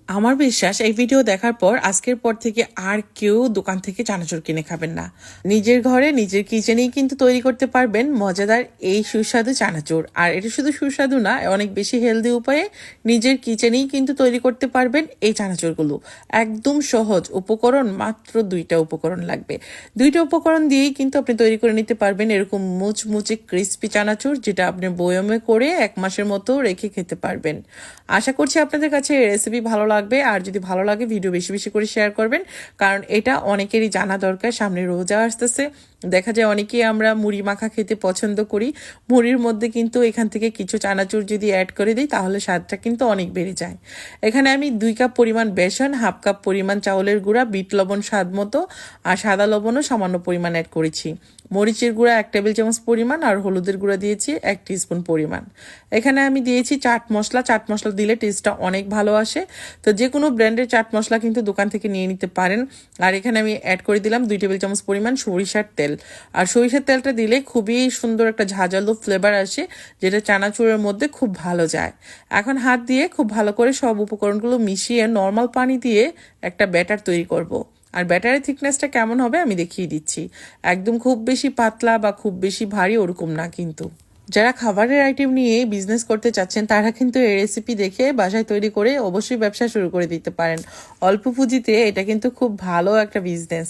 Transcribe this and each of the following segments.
আমার বিশ্বাস এই ভিডিও দেখার পর আজকের পর থেকে আর কেউ দোকান থেকে চানাচুর কিনে খাবেন না। নিজের ঘরে নিজের কিচেনেই কিন্তু তৈরি করতে পারবেন মজাদার এই সুস্বাদু চানাচুর। আর এটা শুধু সুস্বাদু না, অনেক বেশি হেলদি উপায়ে নিজের কিচেনেই কিন্তু তৈরি করতে পারবেন এই চানাচুরগুলো। একদম সহজ উপকরণ, মাত্র 2টা উপকরণ লাগবে। 2টা উপকরণ দিয়েই কিন্তু আপনি তৈরি করে নিতে পারবেন এরকম মুচমুচে ক্রিস্পি চানাচুর, যেটা আপনি বয়মে করে 1 মাসের মতো রেখে খেতে পারবেন। আশা করছি আপনাদের কাছে এই রেসিপি ভালো লাগবে। আর যদি ভালো লাগে ভিডিও বেশি বেশি করে শেয়ার করবেন, কারণ এটা অনেকেরই জানা দরকার। সামনে রোজা আসতেছে, দেখা যায় অনেকেই আমরা মুড়ি মাখা খেতে পছন্দ করি। মুড়ির মধ্যে কিন্তু এখান থেকে কিছু চানাচুর যদি অ্যাড করে দিই তাহলে স্বাদটা কিন্তু অনেক বেড়ে যায়। এখানে আমি 2 কাপ পরিমাণ বেসন, 1/2 কাপ পরিমাণ চাউলের গুঁড়া, বিট লবণ স্বাদ মতো, আর সাদা লবণও সামান্য পরিমাণ অ্যাড করেছি। মরিচের গুঁড়া 1 টেবিল চামচ পরিমাণ, আর হলুদের গুঁড়া দিয়েছি 1 টিস্পুন পরিমাণ। এখানে আমি দিয়েছি চাট মশলা। চাট মশলা দিলে টেস্টটা অনেক ভালো আসে। তো যে কোনো ব্র্যান্ডের চাট মশলা কিন্তু দোকান থেকে নিয়ে নিতে পারেন। আর এখানে আমি অ্যাড করে দিলাম 2 টেবিল চামচ পরিমাণ সরিষার তেল। আর সরিষার তেলটা দিলে খুবই সুন্দর একটা ঝাঁঝালো ফ্লেভার আসে, যেটা চানাচুরের মধ্যে খুব ভালো যায়। এখন হাত দিয়ে খুব ভালো করে সব উপকরণগুলো মিশিয়ে নর্মাল পানি দিয়ে একটা ব্যাটার তৈরি করব। আর ব্যাটারের থিকনেসটা কেমন হবে আমি দেখিয়ে দিচ্ছি। একদম খুব বেশি পাতলা বা খুব বেশি ভারী ওরকম না কিন্তু। যারা খাবারের আইটেম নিয়ে বিজনেস করতে চাচ্ছেন তারা কিন্তু এই রেসিপি দেখে বাসায় তৈরি করে অবশ্যই ব্যবসা শুরু করে দিতে পারেন। অল্প পুঁজিতে এটা কিন্তু খুব ভালো একটা বিজনেস।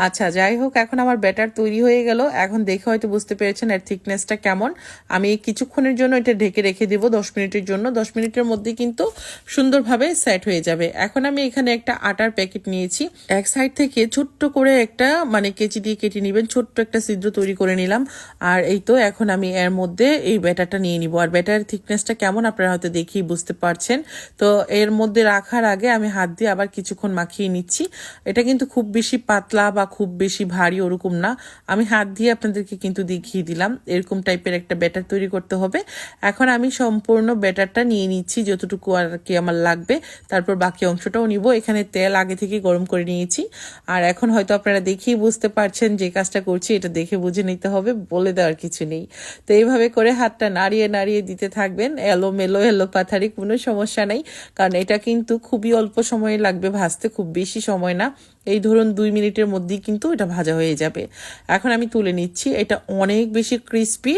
আচ্ছা, যাই হোক, এখন আমার ব্যাটার তৈরি হয়ে গেল। এখন দেখে হয়তো বুঝতে পেরেছেন এর থিকনেসটা কেমন। আমি কিছুক্ষণের জন্য এটা ঢেকে রেখে দিব, 10 মিনিটের জন্য। 10 মিনিটের মধ্যে কিন্তু সুন্দরভাবে সেট হয়ে যাবে। এখন আমি এখানে একটা আটার প্যাকেট নিয়েছি। এক সাইড থেকে ছোট্ট করে একটা কেচি দিয়ে কেটে নেবেন, ছোট্ট একটা ছিদ্র তৈরি করে নিলাম। আর এই তো এখন আমি এর মধ্যে এই ব্যাটারটা নিয়ে নিব। আর ব্যাটারের থিকনেসটা কেমন আপনারা হয়তো দেখেই বুঝতে পারছেন। তো এর মধ্যে রাখার আগে আমি হাত দিয়ে আবার কিছুক্ষণ মাখিয়ে নিচ্ছি। এটা কিন্তু খুব বেশি পাতলা বা খুব বেশি ভারী ওরকম না। আমি হাত দিয়ে আপনাদেরকে কিন্তু দেখিয়ে দিলাম এরকম টাইপের একটা ব্যাটার তৈরি করতে হবে। এখন আমি সম্পূর্ণ ব্যাটারটা নিয়ে নিচ্ছি যতটুকু আর কি আমার লাগবে, তারপর বাকি অংশটাও নিব। এখানে তেল আগে থেকে গরম করে নিয়েছি। আর এখন হয়তো আপনারা দেখেই বুঝতে পারছেন যে কাজটা করছি এটা দেখে বুঝে নিতে হবে, বলে দেওয়ার কিছু নেই। তো এইভাবে করে হাতটা নাড়িয়ে নাড়িয়ে দিতে থাকবেন, এলোমেলো পাথারি, কোনো সমস্যা নেই। কারণ এটা কিন্তু খুবই অল্প সময় লাগবে ভাজতে, খুব বেশি সময় না। এই ধরুন 2 মিনিটের মধ্যেই কিন্তু এটা ভাজা হয়ে যাবে। এখন আমি তুলে নিচ্ছি। এটা অনেক বেশি ক্রিস্পি।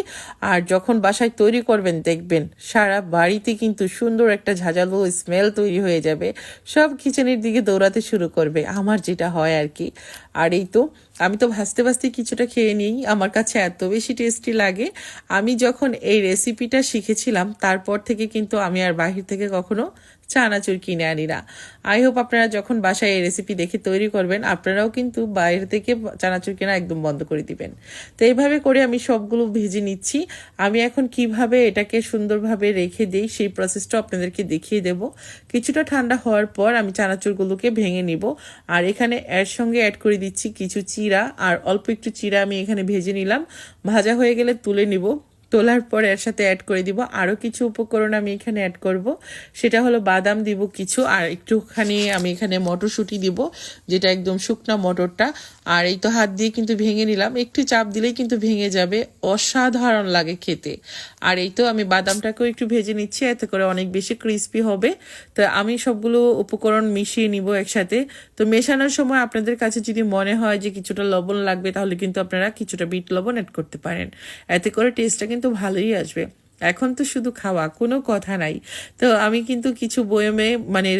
আর যখন বাসায় তৈরি করবেন দেখবেন সারা বাড়িতে কিন্তু সুন্দর একটা ঝাঁঝালো স্মেল তৈরি হয়ে যাবে। সব কিচেনের দিকে দৌড়াতে শুরু করবে, আমার যেটা হয় আর কি। আর এই তো আমি তো ভাজতে ভাজতে কিছুটা খেয়ে নিই, আমার কাছে এত বেশি টেস্টি লাগে। আমি যখন এই রেসিপিটা শিখেছিলাম তারপর থেকে কিন্তু আমি আর বাহির থেকে কখনো চানাচুর কিনে আনি না। আই হোপ আপনারা যখন বাসায় এই রেসিপি দেখে তৈরি করবেন আপনারাও কিন্তু বাইরে থেকে চানাচুর কেনা একদম বন্ধ করে দিবেন। তো এইভাবে করে আমি সবগুলো ভেজে নিচ্ছি। আমি এখন কিভাবে এটাকে সুন্দরভাবে রেখে দিই সেই প্রসেসটা আপনাদেরকে দেখিয়ে দেব। কিছুটা ঠান্ডা হওয়ার পর আমি চানাচুরগুলোকে ভেঙে নিব। আর এখানে এর সঙ্গে অ্যাড করে দিচ্ছি কিছু চিড়া, আর অল্প একটু চিড়া আমি এখানে ভেজে নিলাম। ভাজা হয়ে গেলে তুলে নিব। তোলার পর এর সাথে অ্যাড করে দিব আরও কিছু উপকরণ আমি এখানে অ্যাড করব। সেটা হলো বাদাম দিব কিছু, আর একটুখানি আমি এখানে মটরশুঁটি দিব, যেটা একদম শুকনা মটরটা। আর এই তো হাত দিয়ে কিন্তু ভেঙে নিলাম, একটু চাপ দিলেই কিন্তু ভেঙে যাবে, অসাধারণ লাগে খেতে। আর এই তো আমি বাদামটাকেও একটু ভেজে নিচ্ছি, এতে করে অনেক বেশি ক্রিস্পি হবে। তো আমি সবগুলো উপকরণ মিশিয়ে নিব একসাথে। তো মেশানোর সময় আপনাদের কাছে যদি মনে হয় যে কিছুটা লবণ লাগবে তাহলে কিন্তু আপনারা কিছুটা বিট লবণ অ্যাড করতে পারেন, এতে করে টেস্টটা কিন্তু ভালোই আসবে। এখন তো শুধু খাওয়া, কোনো কথা নাই। তো আমি কিন্তু কিছু বয়মে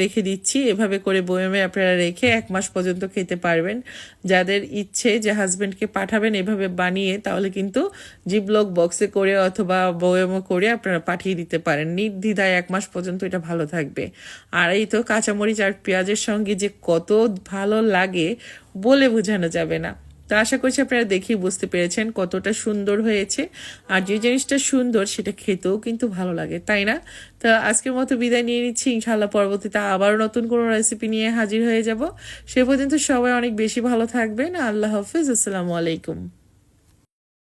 রেখে দিচ্ছি। এভাবে করে বয়মে আপনারা রেখে 1 মাস পর্যন্ত খেতে পারবেন। যাদের ইচ্ছে যে হাজবেন্ডকে পাঠাবেন এভাবে বানিয়ে, তাহলে কিন্তু জিপলক বক্সে করে অথবা বয়মে করে আপনারা পাঠিয়ে দিতে পারেন নির্দ্বিধায়। 1 মাস পর্যন্ত এটা ভালো থাকবে। আর এই তো কাঁচামরিচ আর পেঁয়াজের সঙ্গে যে কত ভালো লাগে বলে বোঝানো যাবে না। তো আশা করছি আপনারা দেখেই বুঝতে পেরেছেন কতটা সুন্দর হয়েছে। আর যে জিনিসটা সুন্দর সেটা খেতেও কিন্তু ভালো লাগে, তাই না? তো আজকের মতো বিদায় নিয়ে নিচ্ছি। ইনশাআল্লাহ পরবর্তীতে আবারও নতুন কোনো রেসিপি নিয়ে হাজির হয়ে যাব। সে পর্যন্ত সবাই অনেক বেশি ভালো থাকবেন। আল্লাহ হাফিজ, আসসালামু আলাইকুম।